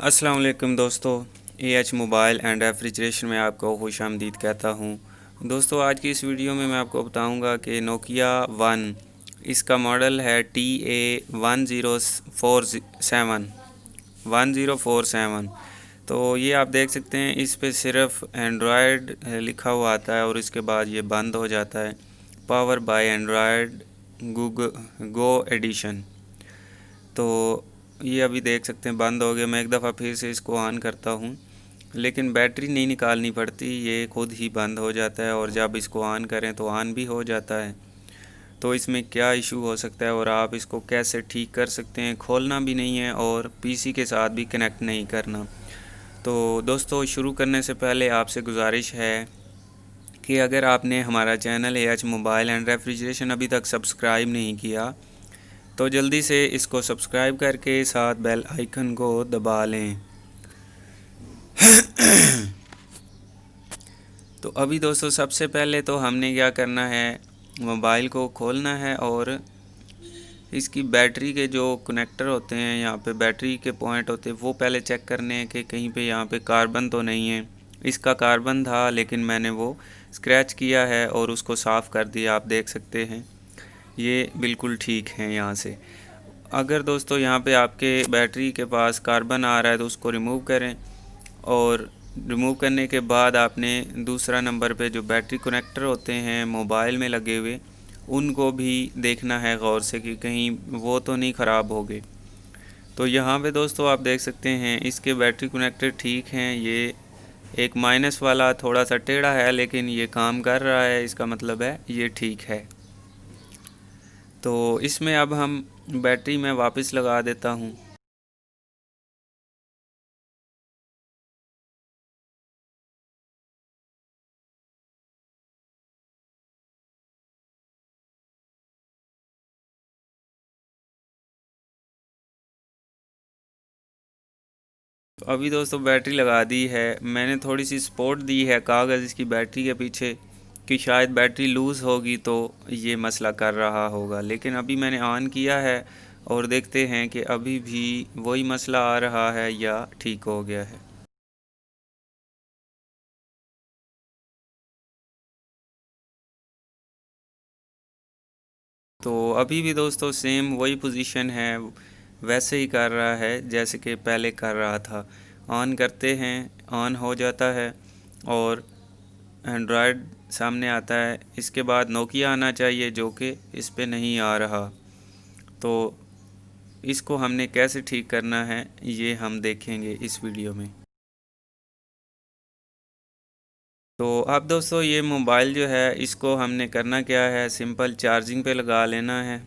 अस्सलाम वालेकुम दोस्तों, एएच मोबाइल एंड रेफ्रिजरेशन में आपको खुश आमदीद कहता हूँ। दोस्तों, आज की इस वीडियो में मैं आपको बताऊँगा कि नोकिया वन, इसका मॉडल है TA1047। तो ये आप देख सकते हैं, इस पे सिर्फ एंड्रॉयड लिखा हुआ आता है और इसके बाद ये बंद हो जाता है। Power by Android Go edition. तो ये अभी देख सकते हैं बंद हो गया। मैं एक दफ़ा फिर से इसको ऑन करता हूँ, लेकिन बैटरी नहीं निकालनी पड़ती, ये खुद ही बंद हो जाता है और जब इसको ऑन करें तो ऑन भी हो जाता है। तो इसमें क्या इशू हो सकता है और आप इसको कैसे ठीक कर सकते हैं? खोलना भी नहीं है और पीसी के साथ भी कनेक्ट नहीं करना। तो दोस्तों, शुरू करने से पहले आपसे गुजारिश है कि अगर आपने हमारा channel AH mobile and refrigeration अभी तक सब्सक्राइब नहीं किया तो जल्दी से इसको सब्सक्राइब करके साथ बेल आइकन को दबा लें। तो अभी दोस्तों, सबसे पहले तो हमने क्या करना है, मोबाइल को खोलना है और इसकी बैटरी के जो कनेक्टर होते हैं, यहाँ पे बैटरी के पॉइंट होते हैं, वो पहले चेक करने हैं कि कहीं पे यहाँ पे कार्बन तो नहीं है। इसका कार्बन था लेकिन मैंने वो स्क्रैच किया है और उसको साफ़ कर दिया। आप देख सकते हैं ये बिल्कुल ठीक है यहाँ से। अगर दोस्तों यहाँ पे आपके बैटरी के पास कार्बन आ रहा है तो उसको रिमूव करें और रिमूव करने के बाद आपने दूसरा नंबर पे जो बैटरी कनेक्टर होते हैं मोबाइल में लगे हुए, उनको भी देखना है गौर से कि कहीं वो तो नहीं ख़राब हो गए। तो यहाँ पे दोस्तों आप देख सकते हैं इसके बैटरी कनेक्टर ठीक हैं। ये एक माइनस वाला थोड़ा सा टेढ़ा है लेकिन ये काम कर रहा है, इसका मतलब है ये ठीक है। तो इसमें अब हम बैटरी में वापस लगा देता हूँ। तो अभी दोस्तों बैटरी लगा दी है। मैंने थोड़ी सी सपोर्ट दी है कागज़ इसकी बैटरी के पीछे कि शायद बैटरी लूज़ होगी तो ये मसला कर रहा होगा, लेकिन अभी मैंने ऑन किया है और देखते हैं कि अभी भी वही मसला आ रहा है या ठीक हो गया है। तो अभी भी दोस्तों सेम वही पोजीशन है, वैसे ही कर रहा है जैसे कि पहले कर रहा था। ऑन करते हैं, ऑन हो जाता है और एंड्रॉयड सामने आता है। इसके बाद नोकिया आना चाहिए जो कि इस पे नहीं आ रहा। तो इसको हमने कैसे ठीक करना है ये हम देखेंगे इस वीडियो में। तो अब दोस्तों ये मोबाइल जो है इसको हमने करना क्या है, सिंपल चार्जिंग पे लगा लेना है।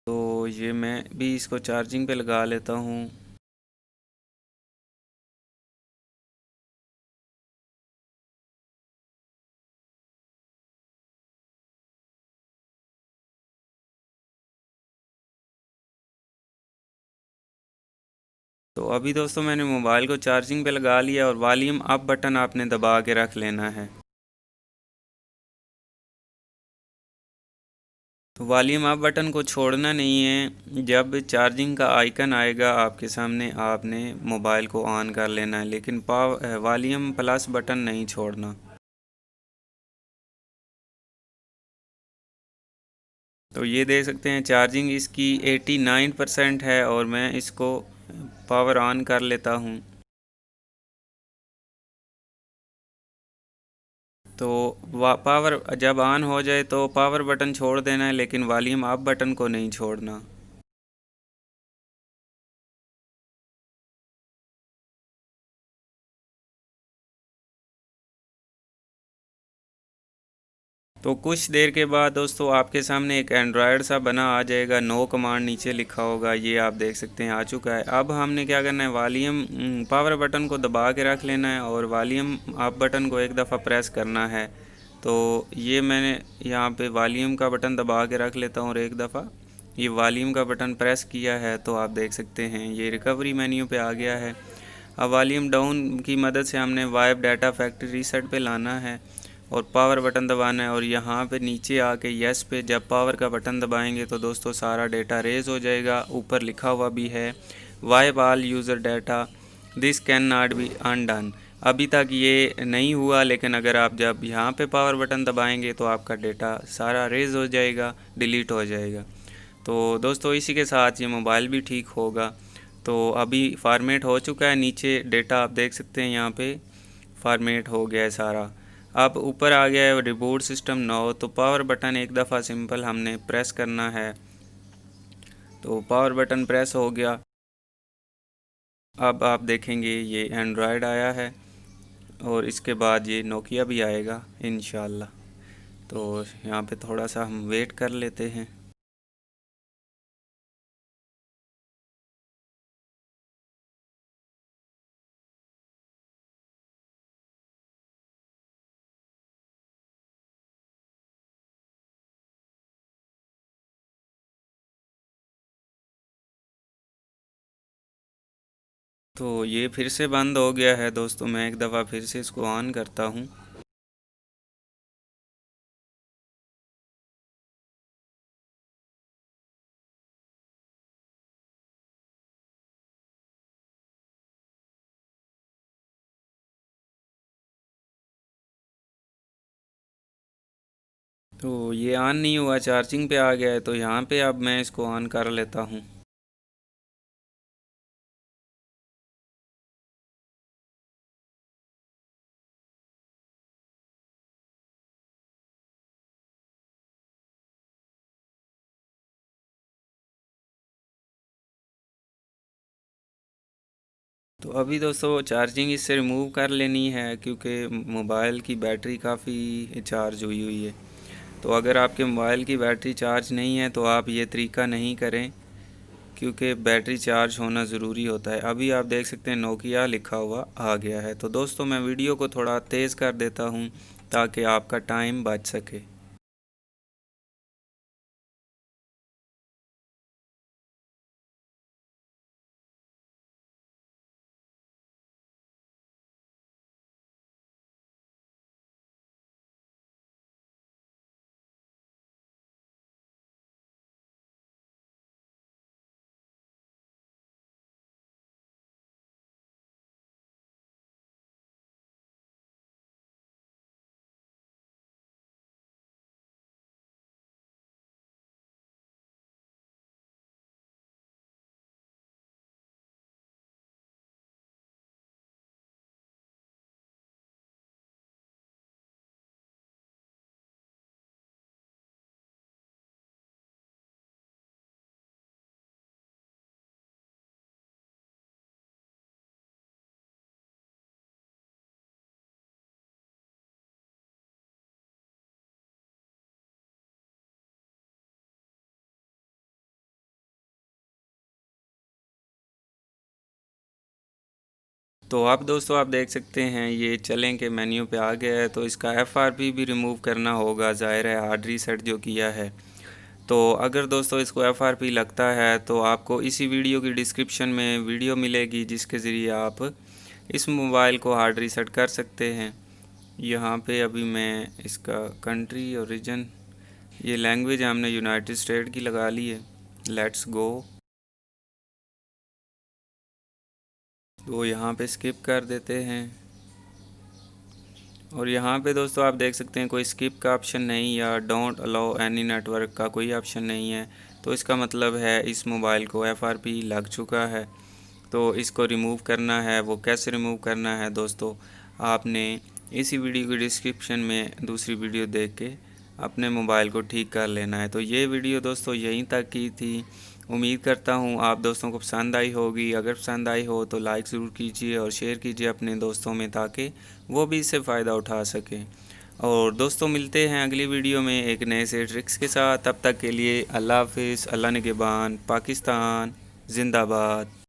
तो ये मैं भी इसको चार्जिंग पे लगा लेता हूँ। तो अभी दोस्तों मैंने मोबाइल को चार्जिंग पे लगा लिया और वॉल्यूम अप बटन आपने दबा के रख लेना है। तो वॉल्यूम अप बटन को छोड़ना नहीं है। जब चार्जिंग का आइकन आएगा आपके सामने आपने मोबाइल को ऑन कर लेना है, लेकिन वॉल्यूम प्लस बटन नहीं छोड़ना। तो ये देख सकते हैं चार्जिंग इसकी 89% है और मैं इसको पावर ऑन कर लेता हूँ। तो पावर जब ऑन हो जाए तो पावर बटन छोड़ देना है, लेकिन वॉल्यूम अप बटन को नहीं छोड़ना। तो कुछ देर के बाद दोस्तों आपके सामने एक एंड्रॉयड सा बना आ जाएगा, नो कमांड नीचे लिखा होगा, ये आप देख सकते हैं आ चुका है। अब हमने क्या करना है, वॉल्यूम पावर बटन को दबा के रख लेना है और वॉल्यूम अप बटन को एक दफ़ा प्रेस करना है। तो ये मैंने यहाँ पे वॉल्यूम का बटन दबा के रख लेता हूँ और एक दफ़ा ये वॉल्यूम का बटन प्रेस किया है तो आप देख सकते हैं ये रिकवरी मेन्यू पे आ गया है। अब वॉल्यूम डाउन की मदद से हमने वाइप डाटा फैक्ट्री रीसेट पे लाना है और पावर बटन दबाना है और यहाँ पे नीचे आके यस पे जब पावर का बटन दबाएंगे तो दोस्तों सारा डेटा रेज़ हो जाएगा। ऊपर लिखा हुआ भी है wipe all user data, this can not be undone. अभी तक ये नहीं हुआ, लेकिन अगर आप जब यहाँ पे पावर बटन दबाएंगे तो आपका डेटा सारा रेज हो जाएगा, डिलीट हो जाएगा। तो दोस्तों इसी के साथ ये मोबाइल भी ठीक होगा। तो अभी फॉर्मेट हो चुका है, नीचे डेटा आप देख सकते हैं, यहाँ पे फॉर्मेट हो गया है सारा। अब ऊपर आ गया है रिबूट सिस्टम नो। तो पावर बटन एक दफ़ा सिंपल हमने प्रेस करना है। तो पावर बटन प्रेस हो गया। अब आप देखेंगे ये एंड्रॉयड आया है और इसके बाद ये नोकिया भी आएगा इंशाल्लाह। तो यहाँ पे थोड़ा सा हम वेट कर लेते हैं। तो ये फिर से बंद हो गया है दोस्तों, मैं एक दफ़ा फिर से इसको ऑन करता हूँ। तो ये ऑन नहीं हुआ, चार्जिंग पे आ गया है। तो यहाँ पे अब मैं इसको ऑन कर लेता हूँ। तो अभी दोस्तों चार्जिंग इससे रिमूव कर लेनी है, क्योंकि मोबाइल की बैटरी काफ़ी चार्ज हुई हुई है। तो अगर आपके मोबाइल की बैटरी चार्ज नहीं है तो आप ये तरीका नहीं करें, क्योंकि बैटरी चार्ज होना ज़रूरी होता है। अभी आप देख सकते हैं नोकिया लिखा हुआ आ गया है। तो दोस्तों मैं वीडियो को थोड़ा तेज़ कर देता हूँ ताकि आपका टाइम बच सके। तो आप दोस्तों आप देख सकते हैं ये चलें के मेन्यू पे आ गया है। तो इसका FRP भी रिमूव करना होगा, ज़ाहिर है हार्ड रीसेट जो किया है। तो अगर दोस्तों इसको FRP लगता है तो आपको इसी वीडियो की डिस्क्रिप्शन में वीडियो मिलेगी, जिसके ज़रिए आप इस मोबाइल को हार्ड रीसेट कर सकते हैं। यहाँ पे अभी मैं इसका कंट्री और रीजन, ये लैंग्वेज हमने यूनाइटेड स्टेट की लगा ली है। Let's go. तो यहाँ पे स्किप कर देते हैं। और यहाँ पे दोस्तों आप देख सकते हैं कोई स्किप का ऑप्शन नहीं या डोंट अलाउ एनी नेटवर्क का कोई ऑप्शन नहीं है। तो इसका मतलब है इस मोबाइल को FRP लग चुका है। तो इसको रिमूव करना है, वो कैसे रिमूव करना है दोस्तों, आपने इसी वीडियो की डिस्क्रिप्शन में दूसरी वीडियो देख के अपने मोबाइल को ठीक कर लेना है। तो ये वीडियो दोस्तों यहीं तक की थी। उम्मीद करता हूँ आप दोस्तों को पसंद आई होगी। अगर पसंद आई हो तो लाइक ज़रूर कीजिए और शेयर कीजिए अपने दोस्तों में, ताकि वो भी इससे फ़ायदा उठा सकें। और दोस्तों मिलते हैं अगली वीडियो में एक नए से ट्रिक्स के साथ। तब तक के लिए अल्लाह हाफिज़। अल्लाह निगहबान। पाकिस्तान जिंदाबाद।